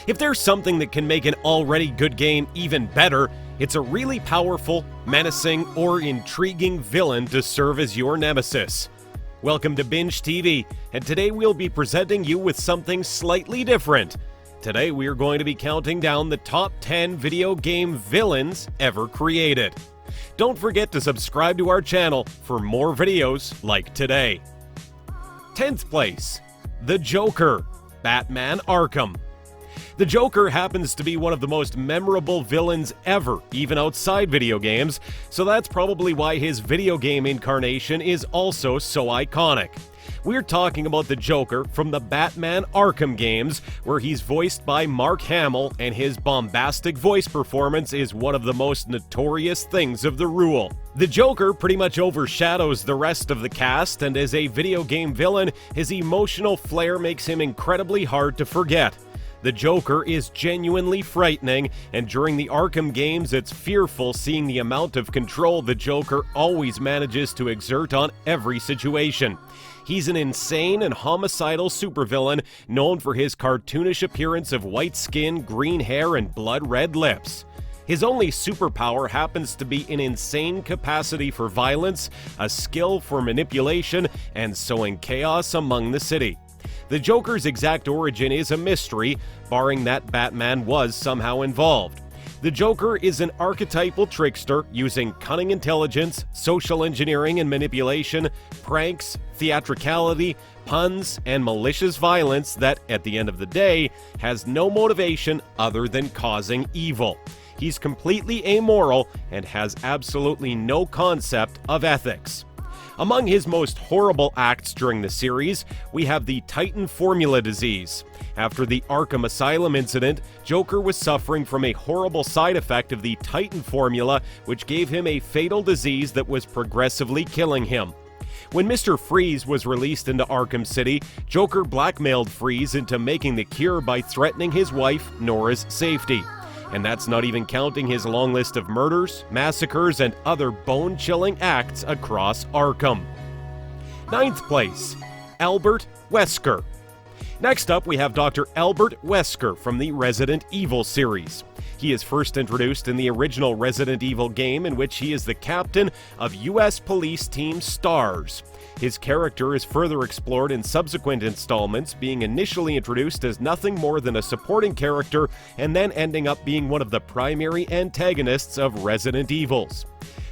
If there's something that can make an already good game even better, it's a really powerful, menacing, or intriguing villain to serve as your nemesis. Welcome to BingeTV, and today we'll be presenting you with something slightly different. Today we are going to be counting down the top 10 video game villains ever created. Don't forget to subscribe to our channel for more videos like today. 10th place, the Joker, Batman Arkham. The Joker happens to be one of the most memorable villains ever, even outside video games, so that's probably why his video game incarnation is also so iconic. We're talking about the Joker from the Batman Arkham games, where he's voiced by Mark Hamill, and his bombastic voice performance is one of the most notorious things of the rule. The Joker pretty much overshadows the rest of the cast, and as a video game villain, his emotional flair makes him incredibly hard to forget. The Joker is genuinely frightening, and during the Arkham games, it's fearful seeing the amount of control the Joker always manages to exert on every situation. He's an insane and homicidal supervillain known for his cartoonish appearance of white skin, green hair, and blood-red lips. His only superpower happens to be an insane capacity for violence, a skill for manipulation, and sowing chaos among the city. The Joker's exact origin is a mystery, barring that Batman was somehow involved. The Joker is an archetypal trickster using cunning intelligence, social engineering and manipulation, pranks, theatricality, puns, and malicious violence that, at the end of the day, has no motivation other than causing evil. He's completely amoral and has absolutely no concept of ethics. Among his most horrible acts during the series, we have the Titan formula disease. After the Arkham Asylum incident, Joker was suffering from a horrible side effect of the Titan formula, which gave him a fatal disease that was progressively killing him. When Mr. Freeze was released into Arkham City, Joker blackmailed Freeze into making the cure by threatening his wife, Nora's safety. And that's not even counting his long list of murders, massacres, and other bone-chilling acts across Arkham. 9th place, Albert Wesker. Next up, we have Dr. Albert Wesker from the Resident Evil series. He is first introduced in the original Resident Evil game, in which he is the captain of U.S. Police Team STARS. His character is further explored in subsequent installments, being initially introduced as nothing more than a supporting character and then ending up being one of the primary antagonists of Resident Evils.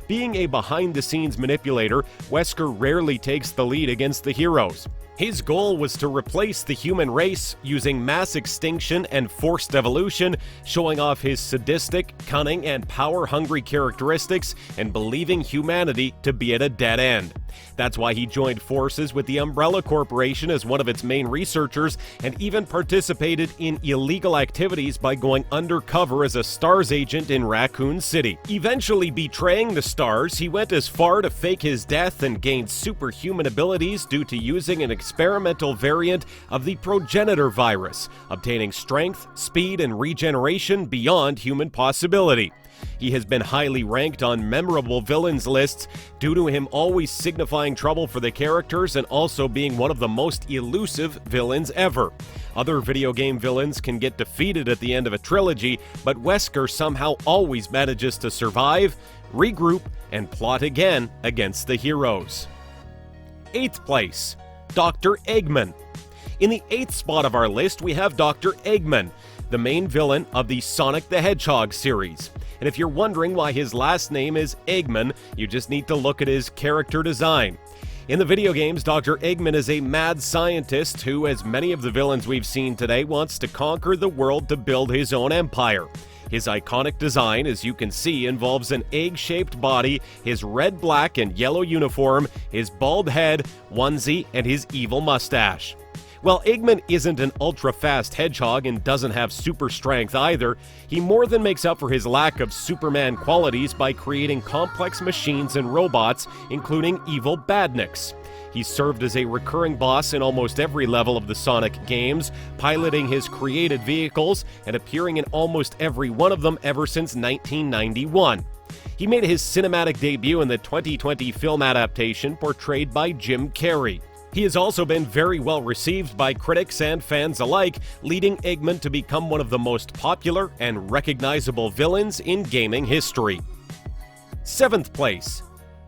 Being a behind-the-scenes manipulator, Wesker rarely takes the lead against the heroes. His goal was to replace the human race using mass extinction and forced evolution, showing off his sadistic, cunning, and power-hungry characteristics and believing humanity to be at a dead end. That's why he joined forces with the Umbrella Corporation as one of its main researchers and even participated in illegal activities by going undercover as a STARS agent in Raccoon City. Eventually betraying the STARS, he went as far to fake his death and gained superhuman abilities due to using an experimental variant of the progenitor virus, obtaining strength, speed, and regeneration beyond human possibility. He has been highly ranked on memorable villains lists due to him always signifying trouble for the characters and also being one of the most elusive villains ever. Other video game villains can get defeated at the end of a trilogy, but Wesker somehow always manages to survive, regroup, and plot again against the heroes. 8th place, Dr. Eggman. In the 8th spot of our list, we have Dr. Eggman, the main villain of the Sonic the Hedgehog series. And if you're wondering why his last name is Eggman, you just need to look at his character design. In the video games, Dr. Eggman is a mad scientist who, as many of the villains we've seen today, wants to conquer the world to build his own empire. His iconic design, as you can see, involves an egg-shaped body, his red, black, and yellow uniform, his bald head, onesie, and his evil mustache. While Eggman isn't an ultra-fast hedgehog and doesn't have super strength either, he more than makes up for his lack of Superman qualities by creating complex machines and robots, including evil badniks. He's served as a recurring boss in almost every level of the Sonic games, piloting his created vehicles and appearing in almost every one of them ever since 1991. He made his cinematic debut in the 2020 film adaptation portrayed by Jim Carrey. He has also been very well received by critics and fans alike, leading Eggman to become one of the most popular and recognizable villains in gaming history. 7th place,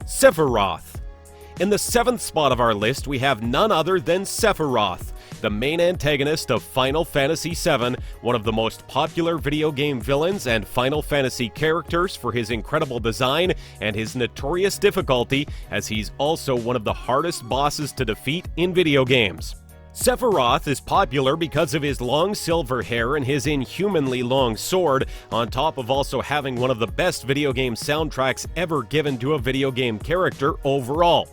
Sephiroth. In the 7th spot of our list, we have none other than Sephiroth, the main antagonist of Final Fantasy VII, one of the most popular video game villains and Final Fantasy characters for his incredible design and his notorious difficulty, as he's also one of the hardest bosses to defeat in video games. Sephiroth is popular because of his long silver hair and his inhumanly long sword, on top of also having one of the best video game soundtracks ever given to a video game character overall.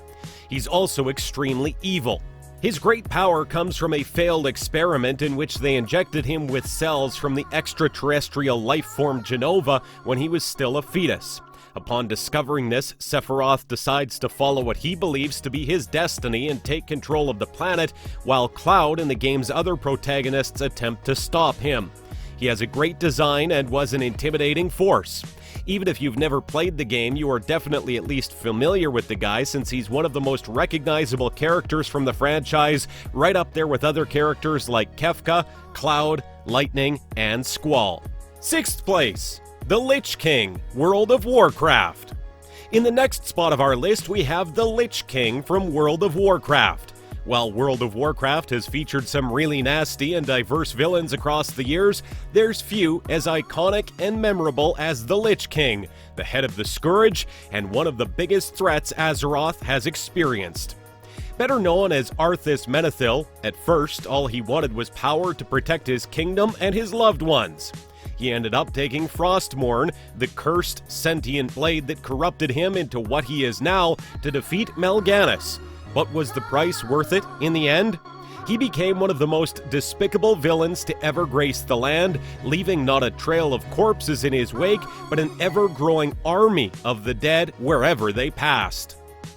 He's also extremely evil. His great power comes from a failed experiment in which they injected him with cells from the extraterrestrial life form Genova when he was still a fetus. Upon discovering this, Sephiroth decides to follow what he believes to be his destiny and take control of the planet, while Cloud and the game's other protagonists attempt to stop him. He has a great design and was an intimidating force. Even if you've never played the game, you are definitely at least familiar with the guy, since he's one of the most recognizable characters from the franchise, right up there with other characters like Kefka, Cloud, Lightning, and Squall. 6th place, the Lich King, World of Warcraft. In the next spot of our list, we have the Lich King from World of Warcraft. While World of Warcraft has featured some really nasty and diverse villains across the years, there's few as iconic and memorable as the Lich King, the head of the Scourge, and one of the biggest threats Azeroth has experienced. Better known as Arthas Menethil, at first all he wanted was power to protect his kingdom and his loved ones. He ended up taking Frostmourne, the cursed sentient blade that corrupted him into what he is now, to defeat Mal'Ganis. But was the price worth it in the end? He became one of the most despicable villains to ever grace the land, leaving not a trail of corpses in his wake, but an ever-growing army of the dead wherever they passed.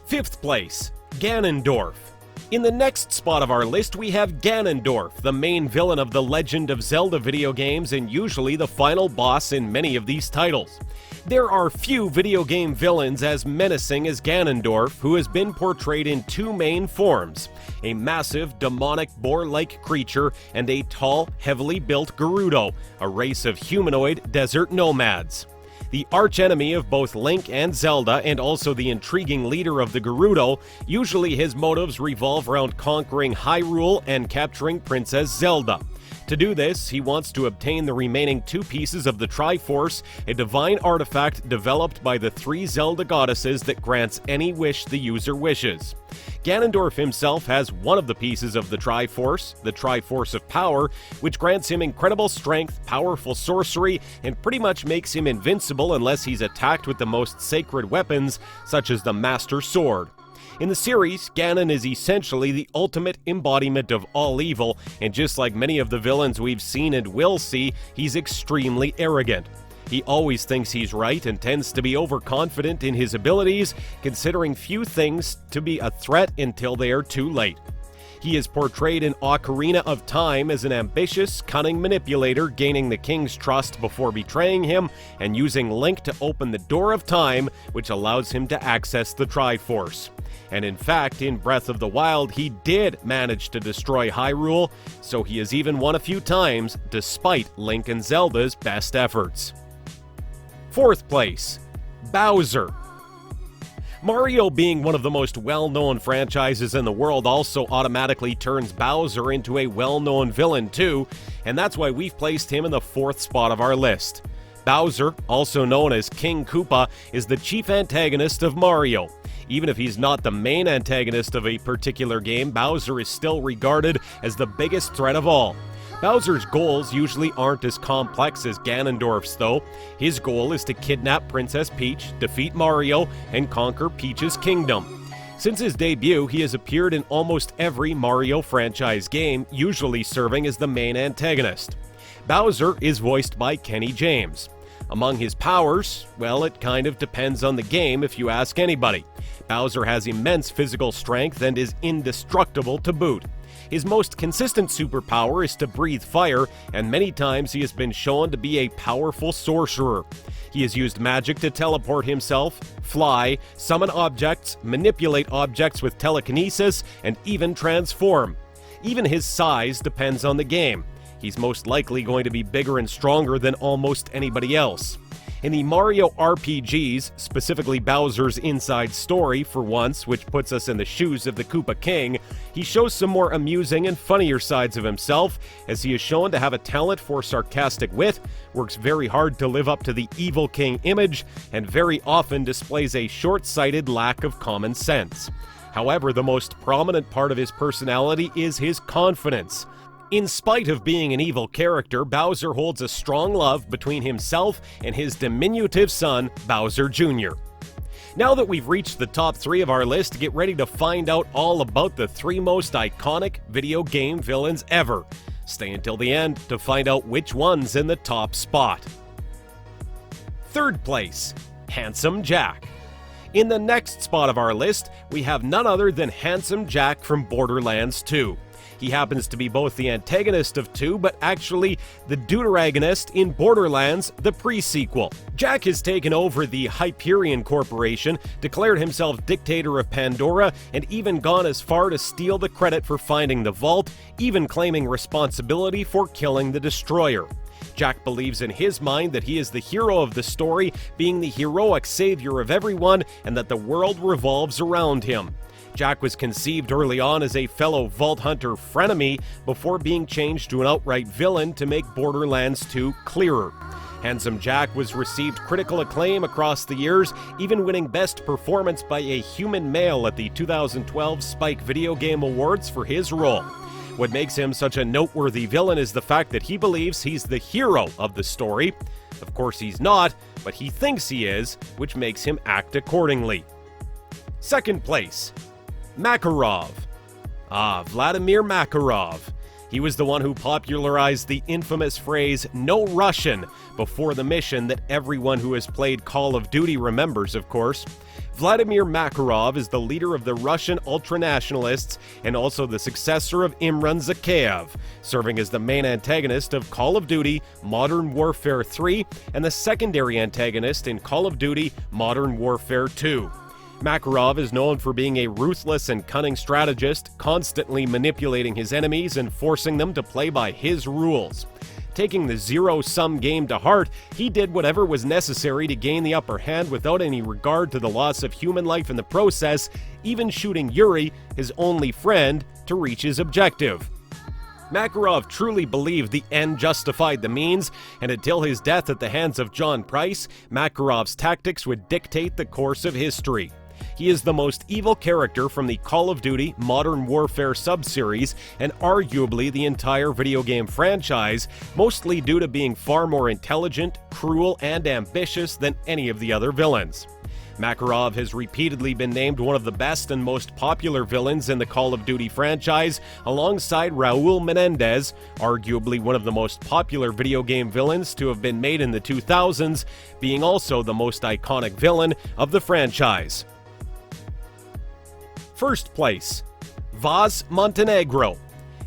5th place, Ganondorf. In the next spot of our list, we have Ganondorf, the main villain of the Legend of Zelda video games and usually the final boss in many of these titles. There are few video game villains as menacing as Ganondorf, who has been portrayed in two main forms: a massive, demonic boar-like creature and a tall, heavily built Gerudo, a race of humanoid desert nomads. The archenemy of both Link and Zelda, and also the intriguing leader of the Gerudo, usually his motives revolve around conquering Hyrule and capturing Princess Zelda. To do this, he wants to obtain the remaining 2 pieces of the Triforce, a divine artifact developed by the 3 Zelda goddesses that grants any wish the user wishes. Ganondorf himself has one of the pieces of the Triforce, the Triforce of Power, which grants him incredible strength, powerful sorcery, and pretty much makes him invincible unless he's attacked with the most sacred weapons, such as the Master Sword. In the series, Ganon is essentially the ultimate embodiment of all evil, and just like many of the villains we've seen and will see, he's extremely arrogant. He always thinks he's right and tends to be overconfident in his abilities, considering few things to be a threat until they are too late. He is portrayed in Ocarina of Time as an ambitious, cunning manipulator, gaining the king's trust before betraying him and using Link to open the Door of Time, which allows him to access the Triforce. And in fact, in Breath of the Wild, he did manage to destroy Hyrule, so he has even won a few times, despite Link and Zelda's best efforts. 4th place, Bowser. Mario being one of the most well-known franchises in the world also automatically turns Bowser into a well-known villain too, and that's why we've placed him in the 4th spot of our list. Bowser, also known as King Koopa, is the chief antagonist of Mario. Even if he's not the main antagonist of a particular game, Bowser is still regarded as the biggest threat of all. Bowser's goals usually aren't as complex as Ganondorf's though. His goal is to kidnap Princess Peach, defeat Mario, and conquer Peach's kingdom. Since his debut, he has appeared in almost every Mario franchise game, usually serving as the main antagonist. Bowser is voiced by Kenny James. Among his powers, well, it kind of depends on the game if you ask anybody. Bowser has immense physical strength and is indestructible to boot. His most consistent superpower is to breathe fire, and many times he has been shown to be a powerful sorcerer. He has used magic to teleport himself, fly, summon objects, manipulate objects with telekinesis, and even transform. Even his size depends on the game. He's most likely going to be bigger and stronger than almost anybody else. In the Mario RPGs, specifically Bowser's Inside Story for once, which puts us in the shoes of the Koopa King, he shows some more amusing and funnier sides of himself, as he is shown to have a talent for sarcastic wit, works very hard to live up to the Evil King image, and very often displays a short-sighted lack of common sense. However, the most prominent part of his personality is his confidence. In spite of being an evil character, Bowser holds a strong love between himself and his diminutive son, Bowser Jr. Now that we've reached the top 3 of our list, get ready to find out all about the 3 most iconic video game villains ever. Stay until the end to find out which one's in the top spot. 3rd place, Handsome Jack. In the next spot of our list, we have none other than Handsome Jack from Borderlands 2. He happens to be both the antagonist of 2, but actually the deuteragonist in Borderlands, the pre-sequel. Jack has taken over the Hyperion Corporation, declared himself dictator of Pandora, and even gone as far to steal the credit for finding the vault, even claiming responsibility for killing the Destroyer. Jack believes in his mind that he is the hero of the story, being the heroic savior of everyone, and that the world revolves around him. Jack was conceived early on as a fellow Vault Hunter frenemy before being changed to an outright villain to make Borderlands 2 clearer. Handsome Jack was received critical acclaim across the years, even winning Best Performance by a Human Male at the 2012 Spike Video Game Awards for his role. What makes him such a noteworthy villain is the fact that he believes he's the hero of the story. Of course he's not, but he thinks he is, which makes him act accordingly. 2nd place, Makarov. Vladimir Makarov. He was the one who popularized the infamous phrase, "No Russian," before the mission that everyone who has played Call of Duty remembers, of course. Vladimir Makarov is the leader of the Russian ultranationalists and also the successor of Imran Zakhaev, serving as the main antagonist of Call of Duty Modern Warfare 3 and the secondary antagonist in Call of Duty Modern Warfare 2. Makarov is known for being a ruthless and cunning strategist, constantly manipulating his enemies and forcing them to play by his rules. Taking the zero-sum game to heart, he did whatever was necessary to gain the upper hand without any regard to the loss of human life in the process, even shooting Yuri, his only friend, to reach his objective. Makarov truly believed the end justified the means, and until his death at the hands of John Price, Makarov's tactics would dictate the course of history. He is the most evil character from the Call of Duty Modern Warfare subseries and arguably the entire video game franchise, mostly due to being far more intelligent, cruel, and ambitious than any of the other villains. Makarov has repeatedly been named one of the best and most popular villains in the Call of Duty franchise, alongside Raul Menendez, arguably one of the most popular video game villains to have been made in the 2000s, being also the most iconic villain of the franchise. 1st place, Vos Montenegro.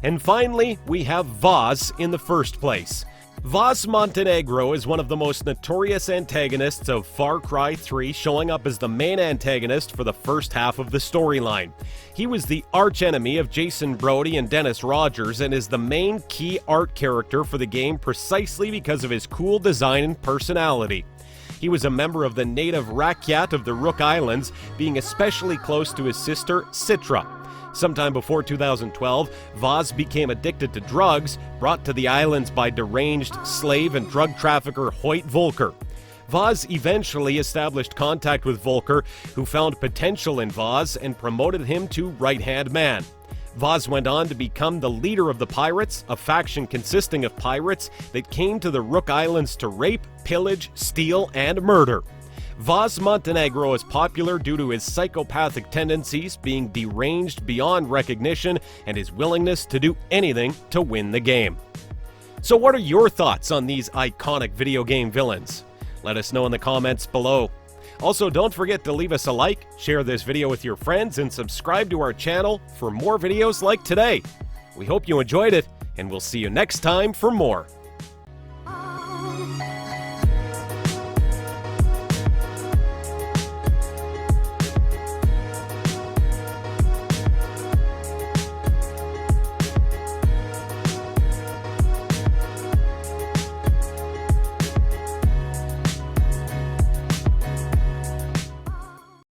And finally, we have Vos in the 1st place. Vos Montenegro is one of the most notorious antagonists of Far Cry 3, showing up as the main antagonist for the first half of the storyline. He was the archenemy of Jason Brody and Dennis Rogers and is the main key art character for the game precisely because of his cool design and personality. He was a member of the native Rakyat of the Rook Islands, being especially close to his sister, Citra. Sometime before 2012, Vos became addicted to drugs, brought to the islands by deranged slave and drug trafficker Hoyt Volker. Vos eventually established contact with Volker, who found potential in Vos and promoted him to right-hand man. Vos went on to become the leader of the Pirates, a faction consisting of pirates that came to the Rook Islands to rape, pillage, steal, and murder. Vos Montenegro is popular due to his psychopathic tendencies, being deranged beyond recognition, and his willingness to do anything to win the game. So what are your thoughts on these iconic video game villains? Let us know in the comments below. Also, don't forget to leave us a like, share this video with your friends, and subscribe to our channel for more videos like today. We hope you enjoyed it, and we'll see you next time for more.